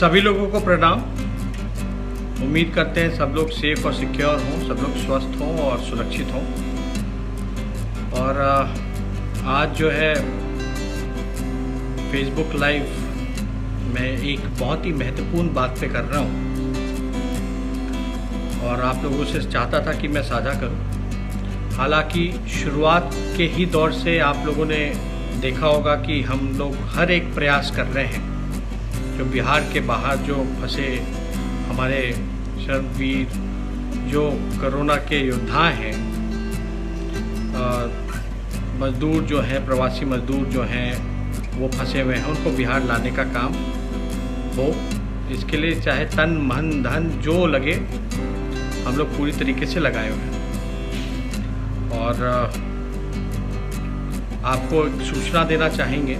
सभी लोगों को प्रणाम। उम्मीद करते हैं सब लोग सेफ और सिक्योर हों, सब लोग स्वस्थ हों और सुरक्षित हों। और आज जो है फेसबुक लाइव मैं एक बहुत ही महत्वपूर्ण बात पे कर रहा हूँ और आप लोगों से चाहता था कि मैं साझा करूँ। हालांकि शुरुआत के ही दौर से आप लोगों ने देखा होगा कि हम लोग हर एक प्रयास कर रहे हैं। जो बिहार के बाहर जो फंसे हमारे शर्मवीर जो कोरोना के योद्धा हैं, मज़दूर जो हैं, प्रवासी मज़दूर जो हैं वो फंसे हुए हैं, उनको बिहार लाने का काम हो। इसके लिए चाहे तन मन धन जो लगे हम लोग पूरी तरीके से लगाए हुए हैं। और आपको एक सूचना देना चाहेंगे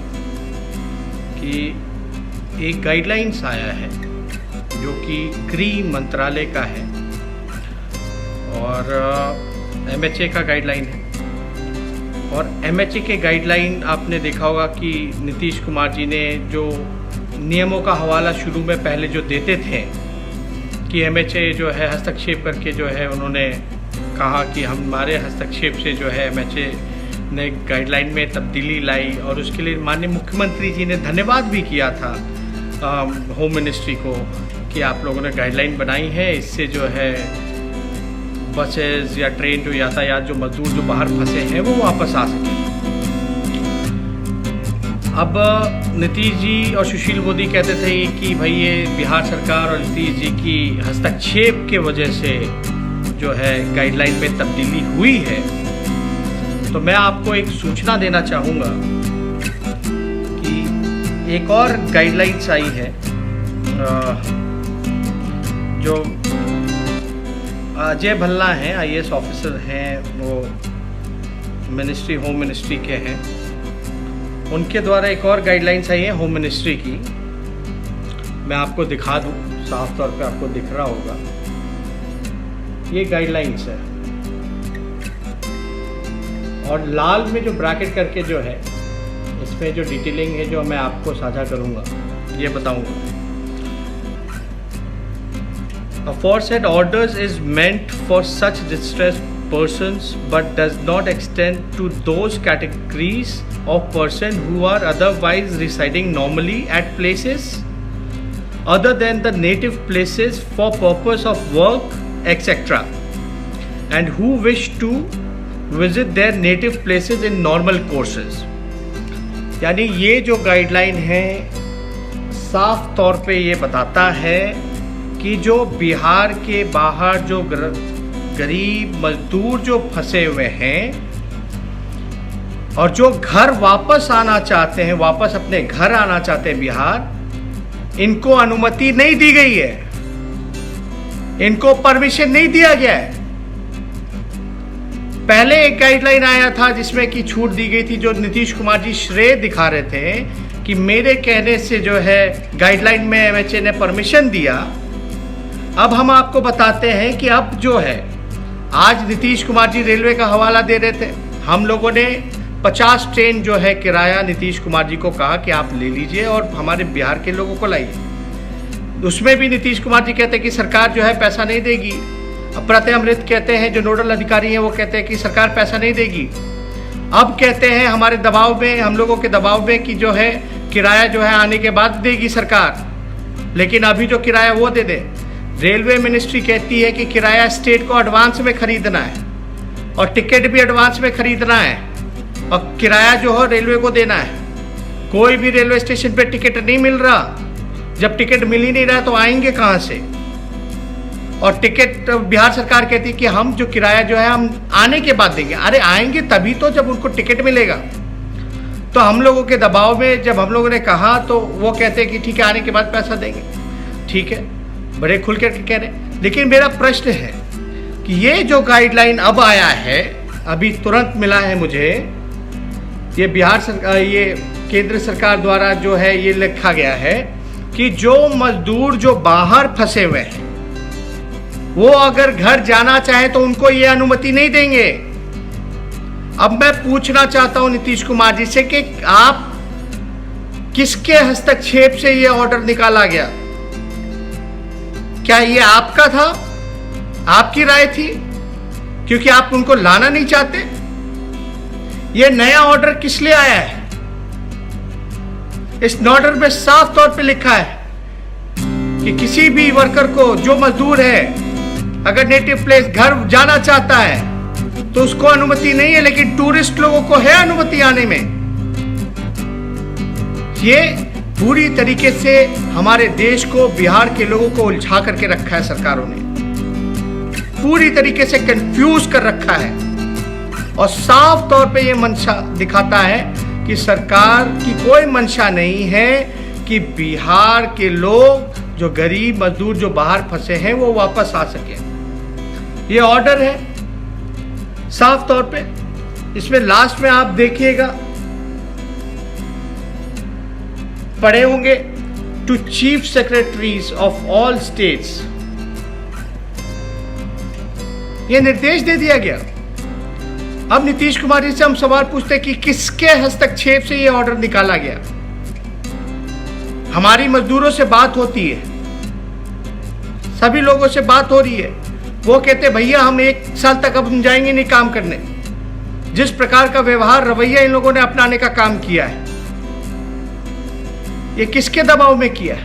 कि एक गाइडलाइंस आया है जो कि गृह मंत्रालय का है और MHA का गाइडलाइन है। और MHA के गाइडलाइन आपने देखा होगा कि नीतीश कुमार जी ने जो नियमों का हवाला शुरू में पहले जो देते थे कि MHA जो है हस्तक्षेप करके जो है उन्होंने कहा कि हमारे हस्तक्षेप से जो है MHA ने गाइडलाइन में तब्दीली लाई और उसके लिए माननीय मुख्यमंत्री जी ने धन्यवाद भी किया था होम मिनिस्ट्री को कि आप लोगों ने गाइडलाइन बनाई है, इससे जो है बसेस या ट्रेन जो यातायात जो मजदूर जो बाहर फंसे हैं वो वापस आ सकें। अब नीतीश जी और सुशील मोदी कहते थे कि भाई ये बिहार सरकार और नीतीश जी की हस्तक्षेप के वजह से जो है गाइडलाइन में तब्दीली हुई है। तो मैं आपको एक सूचना देना चाहूँगा कि एक और गाइडलाइंस आई है जो अजय भल्ला हैं, IAS ऑफिसर हैं, वो मिनिस्ट्री होम मिनिस्ट्री के हैं, उनके द्वारा एक और गाइडलाइंस आई है होम मिनिस्ट्री की। मैं आपको दिखा दूं, साफ तौर पे आपको दिख रहा होगा, ये गाइडलाइंस है और लाल में जो ब्रैकेट करके जो है इसमें जो डिटेलिंग है जो मैं आपको साझा करूंगा, ये बताऊंगा। Aforesaid orders is meant for such distressed persons but does not extend to those categories of person who are otherwise residing normally at places other than the native places for purpose of work etc. and who wish to visit their native places in normal courses। यानी ये जो guideline है साफ तौर पे ये बताता है कि जो बिहार के बाहर जो गरीब मजदूर जो फंसे हुए हैं और जो घर वापस आना चाहते हैं, वापस अपने घर आना चाहते हैं बिहार, इनको अनुमति नहीं दी गई है, इनको परमिशन नहीं दिया गया है। पहले एक गाइडलाइन आया था जिसमें कि छूट दी गई थी, जो नीतीश कुमार जी श्रेय दिखा रहे थे कि मेरे कहने से जो है गाइडलाइन में MHA ने परमिशन दिया। अब हम आपको बताते हैं कि अब जो है आज नीतीश कुमार जी रेलवे का हवाला दे रहे थे, हम लोगों ने 50 ट्रेन जो है किराया नीतीश कुमार जी को कहा कि आप ले लीजिए और हमारे बिहार के लोगों को लाइए। उसमें भी नीतीश कुमार जी कहते हैं कि सरकार जो है पैसा नहीं देगी। प्रत्यय अमृत कहते हैं, जो नोडल अधिकारी हैं वो कहते हैं कि सरकार पैसा नहीं देगी। अब कहते हैं हमारे दबाव में, हम लोगों के दबाव में कि जो है किराया जो है आने के बाद देगी सरकार, लेकिन अभी जो किराया वो दे दे। रेलवे मिनिस्ट्री कहती है कि किराया स्टेट को एडवांस में खरीदना है और टिकट भी एडवांस में खरीदना है और किराया जो है रेलवे को देना है। कोई भी रेलवे स्टेशन पे टिकट नहीं मिल रहा। जब टिकट मिल ही नहीं रहा तो आएंगे कहाँ से? और टिकट बिहार सरकार कहती है कि हम जो किराया जो है हम आने के बाद देंगे। अरे आएंगे तभी तो जब उनको टिकट मिलेगा। तो हम लोगों के दबाव में जब हम लोगों ने कहा तो वो कहते हैं कि ठीक है आने के बाद पैसा देंगे। ठीक है, बड़े खुल कर कह रहे। लेकिन मेरा प्रश्न है कि ये जो गाइडलाइन अब आया है, अभी तुरंत मिला है मुझे, ये बिहार सरकार, ये केंद्र सरकार द्वारा जो है ये लिखा गया है कि जो मजदूर जो बाहर फंसे हुए हैं वो अगर घर जाना चाहे तो उनको ये अनुमति नहीं देंगे। अब मैं पूछना चाहता हूं नीतीश कुमार जी से कि आप किसके हस्तक्षेप से ये ऑर्डर निकाला गया? क्या ये आपका था, आपकी राय थी, क्योंकि आप उनको लाना नहीं चाहते? ये नया ऑर्डर किस लिए आया है? इस ऑर्डर में साफ तौर पे लिखा है कि किसी भी वर्कर को, जो मजदूर है, अगर नेटिव प्लेस घर जाना चाहता है तो उसको अनुमति नहीं है, लेकिन टूरिस्ट लोगों को है अनुमति आने में। ये पूरी तरीके से हमारे देश को, बिहार के लोगों को उलझा करके रखा है सरकारों ने, पूरी तरीके से कंफ्यूज कर रखा है और साफ तौर पे ये मंशा दिखाता है कि सरकार की कोई मंशा नहीं है कि बिहार के लोग, जो गरीब मजदूर जो बाहर फंसे हैं, वो वापस आ सके। ये ऑर्डर है साफ तौर पे। इसमें लास्ट में आप देखिएगा, पढ़े होंगे, two chief secretaries of all states, यह निर्देश दे दिया गया। अब नीतीश कुमार जी से हम सवाल पूछते हैं कि किसके हस्तक्षेप से यह ऑर्डर निकाला गया? हमारी मजदूरों से बात होती है, सभी लोगों से बात हो रही है, वो कहते भैया हम 1 साल तक अब हम जाएंगे नहीं काम करने। जिस प्रकार का व्यवहार, रवैया इन लोगों ने अपनाने का काम किया है, ये किसके दबाव में किया है?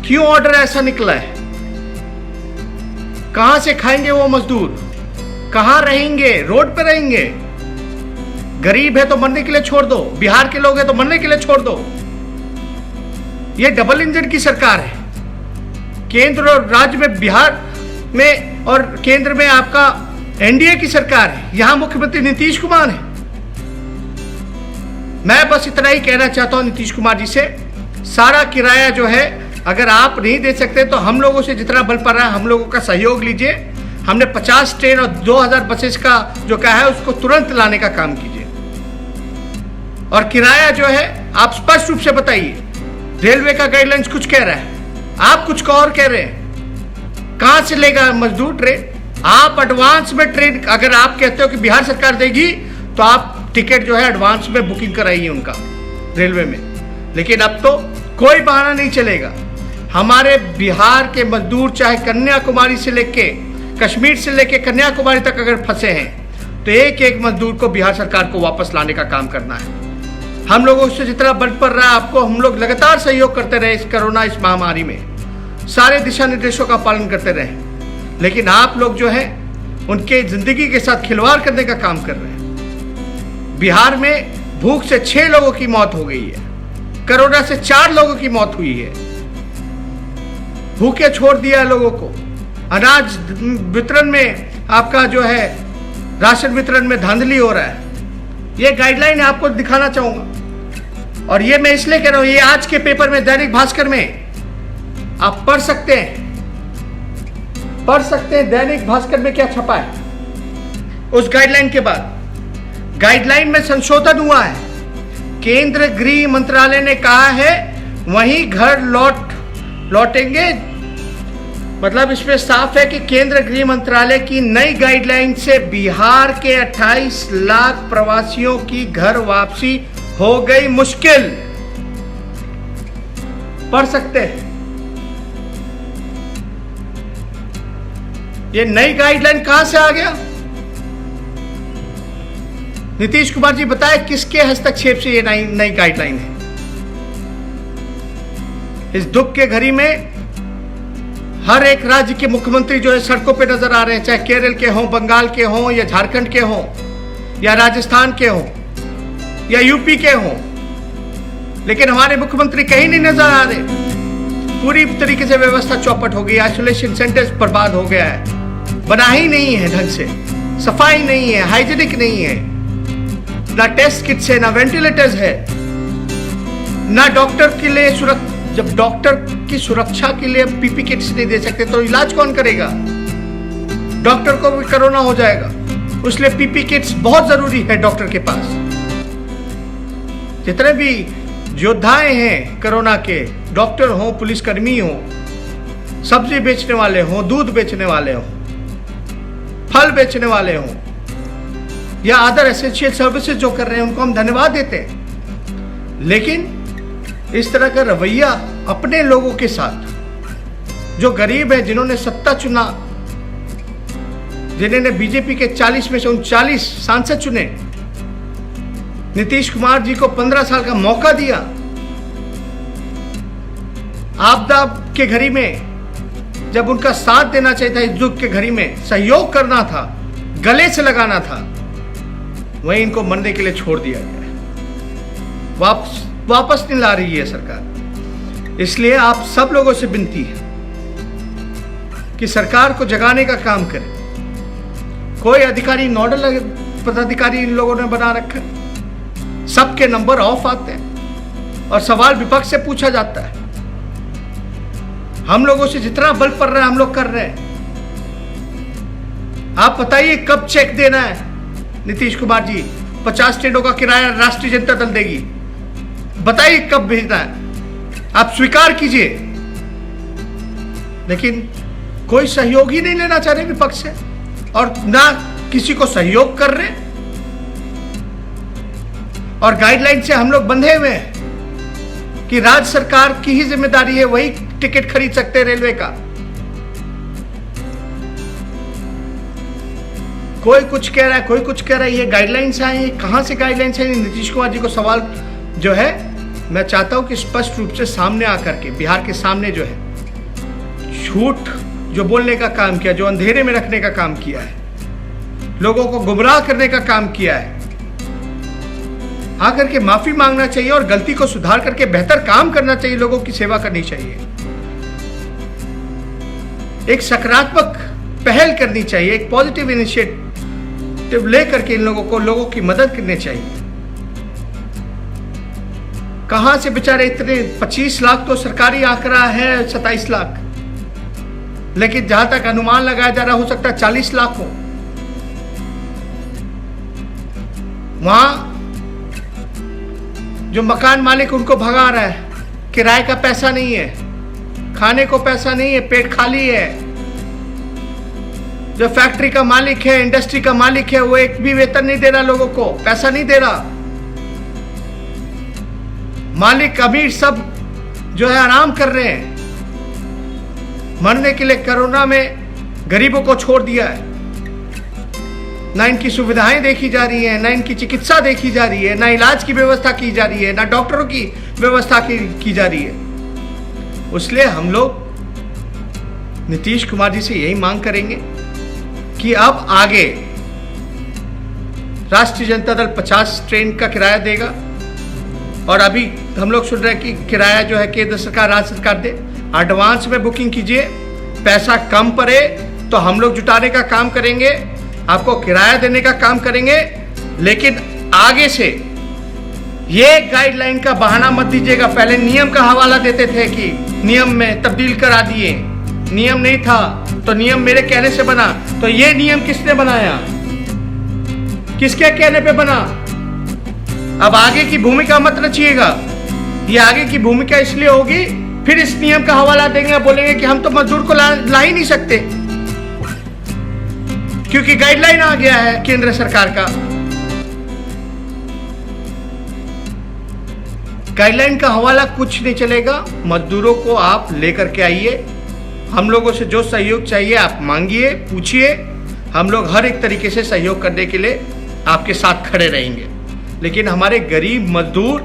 क्यों ऑर्डर ऐसा निकला है? कहां से खाएंगे वो मजदूर? कहां रहेंगे? रोड पे रहेंगे? गरीब है तो मरने के लिए छोड़ दो, बिहार के लोग हैं तो मरने के लिए छोड़ दो। ये डबल इंजन की सरकार है। केंद्र और राज्य में, बिहार में और केंद्र में आपका एनडीए की सरकार है, यहां मुख्यमंत्री नीतीश कुमार है। मैं बस इतना ही कहना चाहता हूं नीतीश कुमार जी से, सारा किराया जो है अगर आप नहीं दे सकते तो हम लोगों से जितना बल पड़ रहा है हम लोगों का सहयोग लीजिए। हमने 50 ट्रेन और 2000 बसेस का जो कहा है उसको तुरंत लाने का काम कीजिए। और किराया जो है आप स्पष्ट रूप से बताइए। रेलवे का गाइडलाइंस कुछ कह रहा है, आप कुछ और कह रहे हैं। कहां से लेगा मजदूर ट्रेन? आप एडवांस में ट्रेन, अगर आप कहते हो कि बिहार सरकार देगी तो आप टिकट जो है एडवांस में बुकिंग कराइए उनका रेलवे में। लेकिन अब तो कोई बहाना नहीं चलेगा। हमारे बिहार के मजदूर चाहे कन्याकुमारी से लेके, कश्मीर से लेके कन्याकुमारी तक अगर फंसे हैं तो एक एक मजदूर को बिहार सरकार को वापस लाने का काम करना है। हम लोगों से जितना बल पड़ रहा है आपको, हम लोग लगातार सहयोग करते रहे इस कोरोना, इस महामारी में, सारे दिशा निर्देशों का पालन करते रहे। लेकिन आप लोग जो है उनके जिंदगी के साथ खिलवाड़ करने का काम कर रहे हैं। बिहार में भूख से 6 लोगों की मौत हो गई है, कोरोना से 4 लोगों की मौत हुई है। भूखे छोड़ दिया लोगों को। अनाज वितरण में आपका जो है राशन वितरण में धांधली हो रहा है। ये गाइडलाइन आपको दिखाना चाहूंगा और ये मैं इसलिए कह रहा हूं, ये आज के पेपर में, दैनिक भास्कर में आप पढ़ सकते हैं, दैनिक भास्कर में क्या छपा है। उस गाइडलाइन के बाद गाइडलाइन में संशोधन हुआ है। केंद्र गृह मंत्रालय ने कहा है वहीं घर लौटेंगे। मतलब इसमें साफ है कि केंद्र गृह मंत्रालय की नई गाइडलाइन से बिहार के 28 लाख प्रवासियों की घर वापसी हो गई मुश्किल। पढ़ सकते हैं। ये नई गाइडलाइन कहां से आ गया? नीतीश कुमार जी बताए किसके हस्तक्षेप से ये नई गाइडलाइन है? इस दुख के घड़ी में हर एक राज्य के मुख्यमंत्री जो है सड़कों पे नजर आ रहे हैं, चाहे केरल के हों, बंगाल के हों, या झारखंड के हों, या राजस्थान के हों, या यूपी के हों, लेकिन हमारे मुख्यमंत्री कहीं नहीं नजर आ रहे। पूरी तरीके से व्यवस्था चौपट हो गई। आइसोलेशन सेंटर्स बर्बाद हो गया है, बना ही नहीं है ढंग से, सफाई नहीं है, हाइजीनिक नहीं है, ना टेस्ट किट्स है, ना वेंटिलेटर्स है, ना डॉक्टर के लिए जब डॉक्टर की सुरक्षा के लिए पीपी किट्स नहीं दे सकते तो इलाज कौन करेगा? डॉक्टर को भी कोरोना हो जाएगा, इसलिए पीपी किट्स बहुत जरूरी है डॉक्टर के पास। जितने भी योद्धाएं हैं कोरोना के, डॉक्टर हो, पुलिसकर्मी हो, सब्जी बेचने वाले हो, दूध बेचने वाले हो, फल बेचने वाले हो, या अदर एसेंशियल सर्विसेज जो कर रहे हैं, उनको हम धन्यवाद देते हैं। लेकिन इस तरह का रवैया अपने लोगों के साथ जो गरीब है, जिन्होंने सत्ता चुना, जिन्होंने बीजेपी के 40 में से 39 सांसद चुने, नीतीश कुमार जी को 15 साल का मौका दिया, आपदा के घड़ी में जब उनका साथ देना चाहिए था, इस दुख के घड़ी में सहयोग करना था, गले से लगाना था, वहीं इनको मरने के लिए छोड़ दिया गया। वापस नहीं ला रही है सरकार। इसलिए आप सब लोगों से विनती है कि सरकार को जगाने का काम करें। कोई अधिकारी, नोडल पदाधिकारी इन लोगों ने बना रखा है, सबके नंबर ऑफ आते हैं और सवाल विपक्ष से पूछा जाता है। हम लोगों से जितना बल पड़ रहा है हम लोग कर रहे हैं। आप बताइए कब चेक देना है नीतीश कुमार जी? 50 ट्रेनों का किराया राष्ट्रीय जनता दल देगी, बताइए कब भेजना है? आप स्वीकार कीजिए। लेकिन कोई सहयोग ही नहीं लेना चाह रहे विपक्ष से, और ना किसी को सहयोग कर रहे, और गाइडलाइन से हम लोग बंधे हुए हैं कि राज्य सरकार की ही जिम्मेदारी है, वही टिकट खरीद सकते हैं रेलवे का। कोई कुछ कह रहा है, कोई कुछ कह रहा है। ये गाइडलाइंस आए हैं, कहां से गाइडलाइंस है? नीतीश कुमार जी को सवाल जो है, मैं चाहता हूं कि स्पष्ट रूप से सामने आकर के, बिहार के सामने जो है झूठ जो बोलने का काम किया, जो अंधेरे में रखने का काम किया है, लोगों को गुमराह करने का काम किया है, आकर के माफी मांगना चाहिए और गलती को सुधार करके बेहतर काम करना चाहिए, लोगों की सेवा करनी चाहिए, एक सकारात्मक पहल करनी चाहिए, एक पॉजिटिव इनिशिएटिव लेकर के इन लोगों की मदद करनी चाहिए। कहां से बेचारे इतने 25 लाख तो सरकारी आंकड़ा है, 27 लाख, लेकिन जहां तक अनुमान लगाया जा रहा, हो सकता है 40 लाख हो। वहां जो मकान मालिक उनको भगा रहा है, किराए का पैसा नहीं है, खाने को पैसा नहीं है, पेट खाली है। जो फैक्ट्री का मालिक है, इंडस्ट्री का मालिक है, वो एक भी वेतन नहीं दे रहा, लोगों को पैसा नहीं दे रहा। मालिक अमीर सब जो है आराम कर रहे हैं, मरने के लिए कोरोना में गरीबों को छोड़ दिया है। ना इनकी सुविधाएं देखी जा रही हैं, ना इनकी चिकित्सा देखी जा रही है, ना इलाज की व्यवस्था की जा रही है, ना डॉक्टरों की व्यवस्था की जा रही है। इसलिए हम लोग नीतीश कुमार जी से यही मांग करेंगे कि अब आगे राष्ट्रीय जनता दल 50 ट्रेन का किराया देगा, और अभी हम लोग सुन रहे हैं कि किराया जो है केंद्र सरकार, राज्य सरकार दे। एडवांस में बुकिंग कीजिए, पैसा कम पड़े तो हम लोग जुटाने का काम करेंगे, आपको किराया देने का काम करेंगे। लेकिन आगे से ये गाइडलाइन का बहाना मत दीजिएगा। पहले नियम का हवाला देते थे कि नियम में तब्दील करा दिए, नियम नहीं था तो नियम मेरे कहने से बना। तो ये नियम किसने बनाया, किसके कहने पे बना? अब आगे की भूमिका मत रचिएगा। ये आगे की भूमिका इसलिए होगी, फिर इस नियम का हवाला देंगे, बोलेंगे कि हम तो मजदूर को ला ही नहीं सकते क्योंकि गाइडलाइन आ गया है केंद्र सरकार का। गाइडलाइन का हवाला कुछ नहीं चलेगा। मजदूरों को आप लेकर के आइए, हम लोगों से जो सहयोग चाहिए आप मांगिए, पूछिए। हम लोग हर एक तरीके से सहयोग करने के लिए आपके साथ खड़े रहेंगे। लेकिन हमारे गरीब मजदूर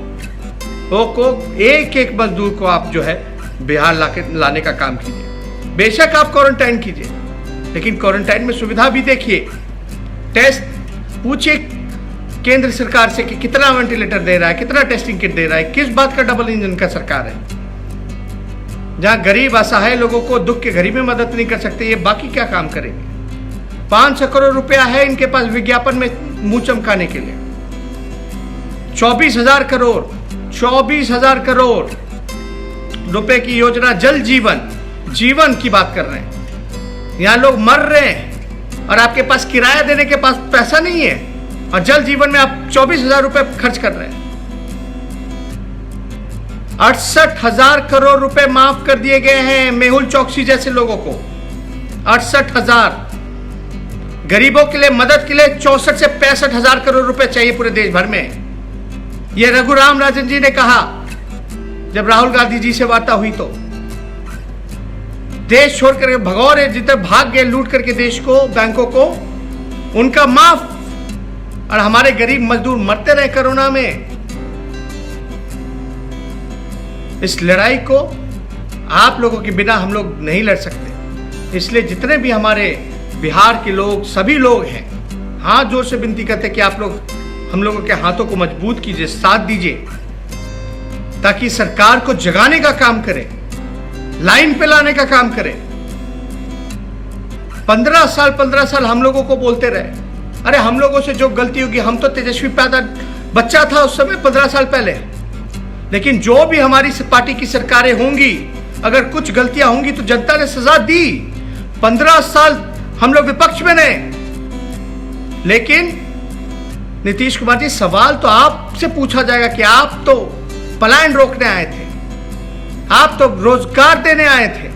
को, एक एक मजदूर को आप जो है बिहार लाने का काम कीजिए। बेशक आप क्वारंटाइन कीजिए, लेकिन क्वारंटाइन में सुविधा भी देखिए। टेस्ट पूछिए केंद्र सरकार से कि कितना वेंटिलेटर दे रहा है, कितना टेस्टिंग किट दे रहा है, किस बात का डबल इंजन का सरकार है। जहां गरीब असहाय लोगों को दुख के घड़ी में मदद नहीं कर सकते, ये बाकी क्या काम करेंगे? 500 करोड़ रुपया है इनके पास विज्ञापन में मुंह चमकाने के लिए। 24,000 करोड़ रुपए की योजना जल जीवन की बात कर रहे हैं। यहां लोग मर रहे हैं और आपके पास किराया देने के पास पैसा नहीं है, और जल जीवन में आप 24,000 रुपए खर्च कर रहे हैं। 68,000 करोड़ रुपए माफ कर दिए गए हैं मेहुल चौकसी जैसे लोगों को। 68,000 गरीबों के लिए मदद के लिए 64 से 65,000 करोड़ रुपए चाहिए पूरे देश भर में। यह रघुराम राजन जी ने कहा जब राहुल गांधी जी से वार्ता हुई। तो देश छोड़ करके भगौ रहे, जितने भाग गए लूट करके देश को, बैंकों को, उनका माफ, और हमारे गरीब मजदूर मरते रहे कोरोना में। इस लड़ाई को आप लोगों के बिना हम लोग नहीं लड़ सकते। इसलिए जितने भी हमारे बिहार के लोग, सभी लोग हैं, हाथ जोर से विनती करते कि आप लोग हम लोगों के हाथों को मजबूत कीजिए, साथ दीजिए, ताकि सरकार को जगाने का काम करें, लाइन पे लाने का काम करें। 15 साल हम लोगों को बोलते रहे, अरे हम लोगों से जो गलती होगी, हम तो तेजस्वी पैदा बच्चा था उस समय 15 साल पहले, लेकिन जो भी हमारी पार्टी की सरकारें होंगी, अगर कुछ गलतियां होंगी तो जनता ने सजा दी। 15 साल हम लोग विपक्ष में रहे, लेकिन नीतीश कुमार जी, सवाल तो आपसे पूछा जाएगा कि आप तो पलायन रोकने आए थे, आप तो रोजगार देने आए थे,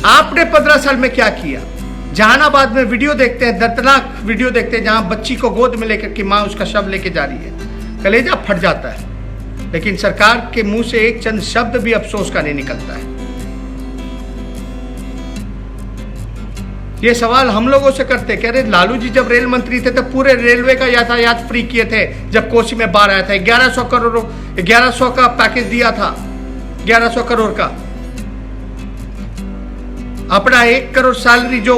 आपने 15 साल में क्या किया? जहानाबाद में वीडियो देखते हैं, दर्दनाक वीडियो देखते हैं, जहां बच्ची को गोद में लेकर के मां उसका शव लेके जा रही है, कलेजा फट जाता है। लेकिन सरकार के मुंह से एक चंद शब्द भी अफसोस का नहीं निकलता है। ये सवाल हम लोगों से करते, कह रहे लालू जी जब रेल मंत्री थे तो पूरे रेलवे का यातायात फ्री किए थे, जब कोसी में बाढ़ आया था। 1100 का पैकेज दिया था, 1100 करोड़ का। अपना 1 करोड़ सैलरी जो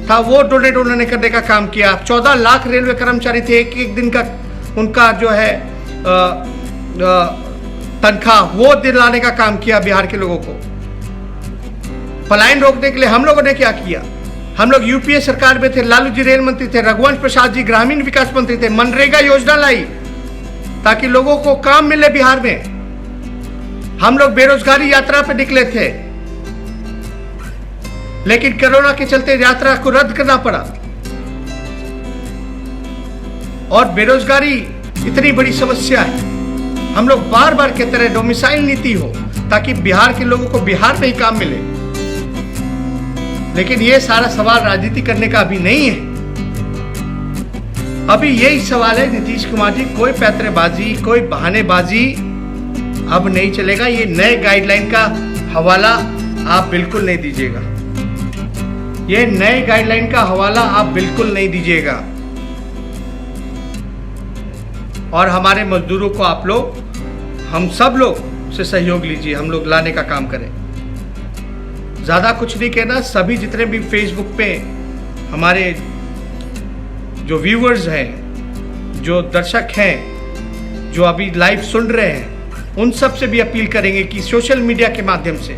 था वो डोनेट उन्होंने करने का काम किया। 14 लाख रेलवे कर्मचारी थे, एक दिन का उनका जो है तनख्वाह वो दिलाने का काम किया बिहार के लोगों को। पलायन रोकने के लिए हम लोगों ने क्या किया? हम लोग यूपीए सरकार में थे, लालू जी रेल मंत्री थे, रघुवंश प्रसाद जी ग्रामीण विकास मंत्री थे, मनरेगा योजना लाई ताकि लोगों को काम मिले बिहार में। हम लोग बेरोजगारी यात्रा पे निकले थे, लेकिन कोरोना के चलते यात्रा को रद्द करना पड़ा। और बेरोजगारी इतनी बड़ी समस्या है, हम लोग बार बार कहते रहे डोमिसाइल नीति हो ताकि बिहार के लोगों को बिहार में ही काम मिले। लेकिन यह सारा सवाल राजनीति करने का अभी नहीं है। अभी यही सवाल है नीतीश कुमार जी, कोई पैतरेबाजी, कोई बहानेबाजी अब नहीं चलेगा। ये नए गाइडलाइन का हवाला आप बिल्कुल नहीं दीजिएगा, ये नए गाइडलाइन का हवाला आप बिल्कुल नहीं दीजिएगा। और हमारे मजदूरों को आप लोग, हम सब लोग से सहयोग लीजिए, हम लोग लाने का काम करें। ज़्यादा कुछ नहीं कहना। सभी जितने भी फेसबुक पे हमारे जो व्यूअर्स हैं, जो दर्शक हैं, जो अभी लाइव सुन रहे हैं, उन सब से भी अपील करेंगे कि सोशल मीडिया के माध्यम से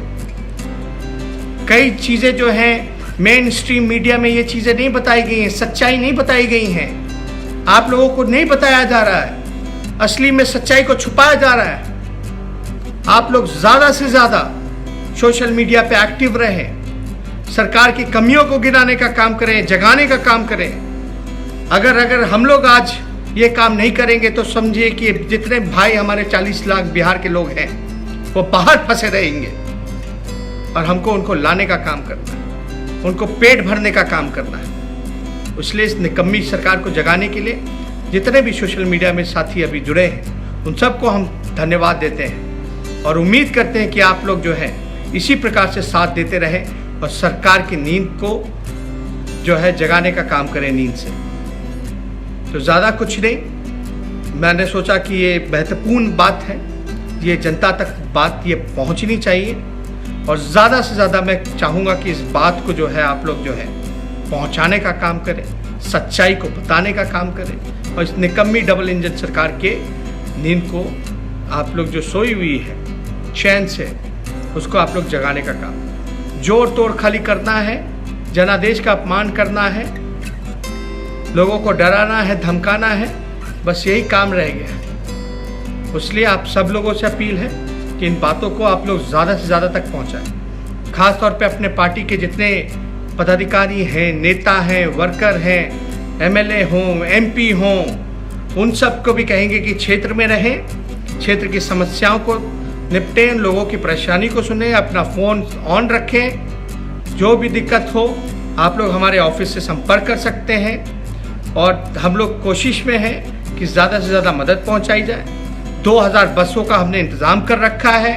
कई चीज़ें जो हैं मेन स्ट्रीम मीडिया में ये चीज़ें नहीं बताई गई हैं, सच्चाई नहीं बताई गई हैं, आप लोगों को नहीं बताया जा रहा है, असली में सच्चाई को छुपाया जा रहा है। आप लोग ज़्यादा से ज़्यादा सोशल मीडिया पे एक्टिव रहें, सरकार की कमियों को गिनाने का काम करें, जगाने का काम करें। अगर हम लोग आज ये काम नहीं करेंगे तो समझिए कि जितने भाई हमारे 40 लाख बिहार के लोग हैं वो बाहर फंसे रहेंगे, और हमको उनको लाने का काम करना है, उनको पेट भरने का काम करना है। इसलिए इस निकम्मी सरकार को जगाने के लिए जितने भी सोशल मीडिया में साथी अभी जुड़े हैं उन सबको हम धन्यवाद देते हैं, और उम्मीद करते हैं कि आप लोग जो है इसी प्रकार से साथ देते रहें और सरकार की नींद को जो है जगाने का काम करें नींद से। तो ज़्यादा कुछ नहीं, मैंने सोचा कि ये महत्वपूर्ण बात है, ये जनता तक बात ये पहुंचनी चाहिए, और ज़्यादा से ज़्यादा मैं चाहूँगा कि इस बात को जो है आप लोग जो है पहुंचाने का काम करें, सच्चाई को बताने का काम करें, और इस निकम्मी डबल इंजन सरकार के नींद को आप लोग जो सोई हुई है चैन से, उसको आप लोग जगाने का काम। जोड़ तोड़ खाली करना है, जनादेश का अपमान करना है, लोगों को डराना है, धमकाना है, बस यही काम रह गया है। इसलिए आप सब लोगों से अपील है कि इन बातों को आप लोग ज़्यादा से ज़्यादा तक पहुंचाएं। खास तौर पे अपने पार्टी के जितने पदाधिकारी हैं, नेता हैं, वर्कर हैं, एमएलए हों, एमपी हों, उन सब को भी कहेंगे कि क्षेत्र में रहें, क्षेत्र की समस्याओं को निपटें, लोगों की परेशानी को सुनें, अपना फ़ोन ऑन रखें। जो भी दिक्कत हो आप लोग हमारे ऑफिस से संपर्क कर सकते हैं, और हम लोग कोशिश में हैं कि ज़्यादा से ज़्यादा मदद पहुंचाई जाए। 2000 बसों का हमने इंतज़ाम कर रखा है,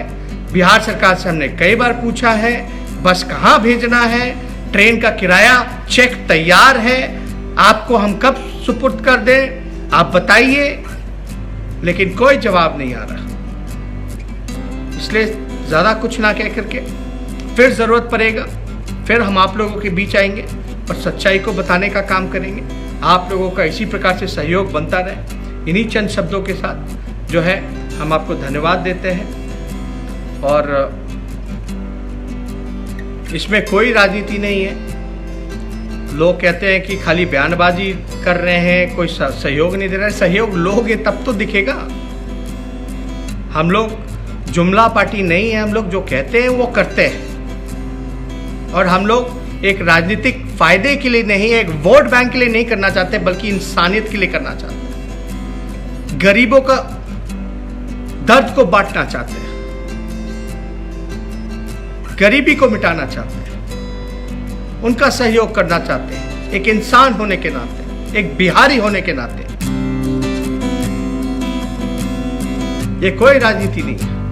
बिहार सरकार से हमने कई बार पूछा है, बस कहाँ भेजना है, ट्रेन का किराया चेक तैयार है, आपको हम कब सुपुर्द कर दें, आप बताइए, लेकिन कोई जवाब नहीं आ रहा। इसलिए ज़्यादा कुछ ना कह करके फिर ज़रूरत पड़ेगा, फिर हम आप लोगों के बीच आएंगे और सच्चाई को बताने का काम करेंगे। आप लोगों का इसी प्रकार से सहयोग बनता रहे। इन्हीं चंद शब्दों के साथ जो है हम आपको धन्यवाद देते हैं। और इसमें कोई राजनीति नहीं है। लोग कहते हैं कि खाली बयानबाजी कर रहे हैं, कोई सहयोग नहीं दे रहा है। सहयोग लोगे तब तो दिखेगा। हम लोग जुमला पार्टी नहीं है, हम लोग जो कहते हैं वो करते हैं। और हम लोग एक राजनीतिक फायदे के लिए नहीं, एक वोट बैंक के लिए नहीं करना चाहते, बल्कि इंसानियत के लिए करना चाहते हैं। गरीबों का दर्द को बांटना चाहते हैं, गरीबी को मिटाना चाहते हैं, उनका सहयोग करना चाहते हैं, एक इंसान होने के नाते, एक बिहारी होने के नाते। ये कोई राजनीति नहीं है।